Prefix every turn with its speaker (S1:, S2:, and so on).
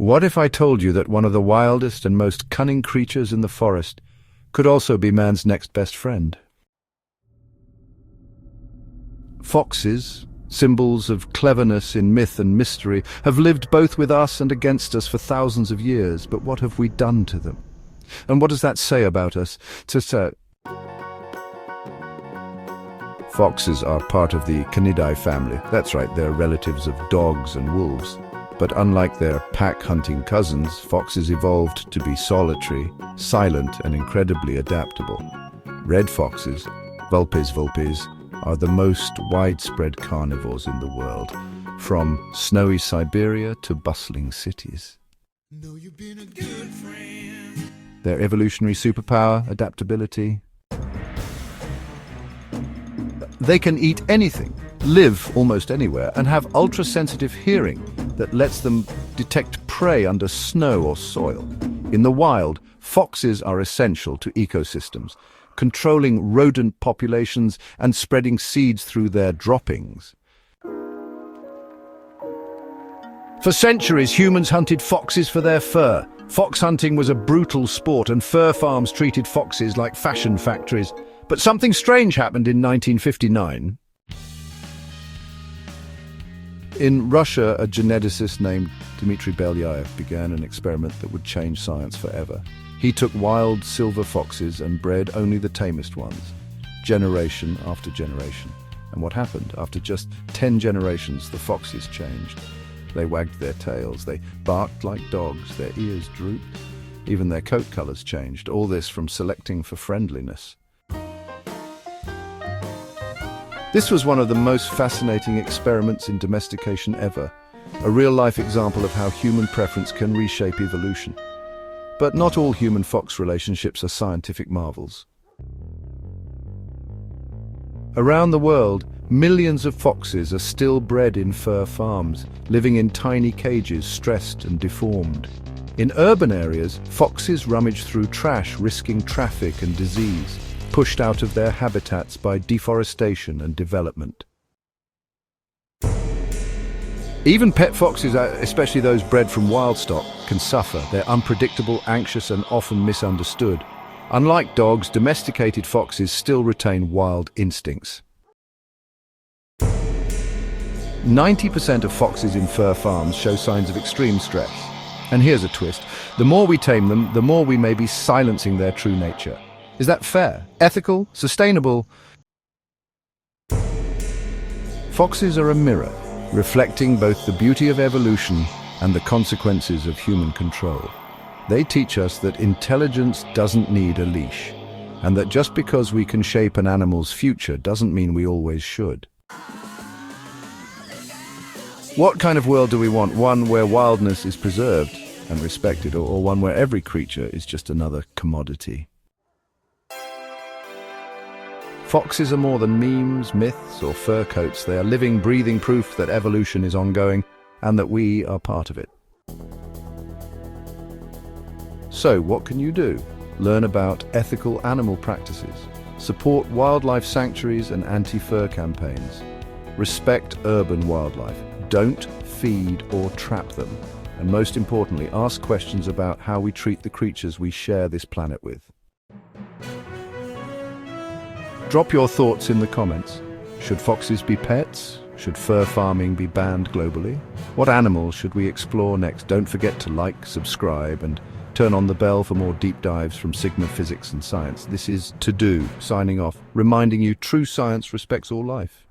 S1: What if I told you that one of the wildest and most cunning creatures in the forest could also be man's next best friend? Foxes, symbols of cleverness in myth and mystery, have lived both with us and against us for thousands of years, but what have we done to them? And what does that say about us? Foxes are part of the Canidae family. That's right, they're relatives of dogs and wolves. But unlike their pack-hunting cousins, foxes evolved to be solitary, silent, and incredibly adaptable. Red foxes, Vulpes vulpes, are the most widespread carnivores in the world, from snowy Siberia to bustling cities. Know you've been a good friend. Their evolutionary superpower, adaptability. They can eat anything, live almost anywhere, and have ultra-sensitive hearing that lets them detect prey under snow or soil. In the wild, foxes are essential to ecosystems, controlling rodent populations and spreading seeds through their droppings. For centuries, humans hunted foxes for their fur. Fox hunting was a brutal sport, and fur farms treated foxes like fashion factories. But something strange happened in 1959. In Russia, a geneticist named Dmitry Belyaev began an experiment that would change science forever. He took wild silver foxes and bred only the tamest ones, generation after generation. And what happened? After just 10 generations, the foxes changed. They wagged their tails, they barked like dogs, their ears drooped. Even their coat colors changed, all this from selecting for friendliness. This was one of the most fascinating experiments in domestication ever, a real-life example of how human preference can reshape evolution. But not all human-fox relationships are scientific marvels. Around the world, millions of foxes are still bred in fur farms, living in tiny cages, stressed and deformed. In urban areas, foxes rummage through trash, risking traffic and disease, pushed out of their habitats by deforestation and development. Even pet foxes, especially those bred from wild stock, can suffer. They're unpredictable, anxious, and often misunderstood. Unlike dogs, domesticated foxes still retain wild instincts. 90% of foxes in fur farms show signs of extreme stress. And here's a twist. The more we tame them, the more we may be silencing their true nature. Is that fair? Ethical? Sustainable? Foxes are a mirror, reflecting both the beauty of evolution and the consequences of human control. They teach us that intelligence doesn't need a leash, and that just because we can shape an animal's future doesn't mean we always should. What kind of world do we want? One where wildness is preserved and respected, or one where every creature is just another commodity? Foxes are more than memes, myths, or fur coats. They are living, breathing proof that evolution is ongoing and that we are part of it. So, what can you do? Learn about ethical animal practices. Support wildlife sanctuaries and anti-fur campaigns. Respect urban wildlife. Don't feed or trap them. And most importantly, ask questions about how we treat the creatures we share this planet with. Drop your thoughts in the comments. Should foxes be pets? Should fur farming be banned globally? What animals should we explore next? Don't forget to like, subscribe, and turn on the bell for more deep dives from Sigma Physics and Science. This is To Do, signing off, reminding you true science respects all life.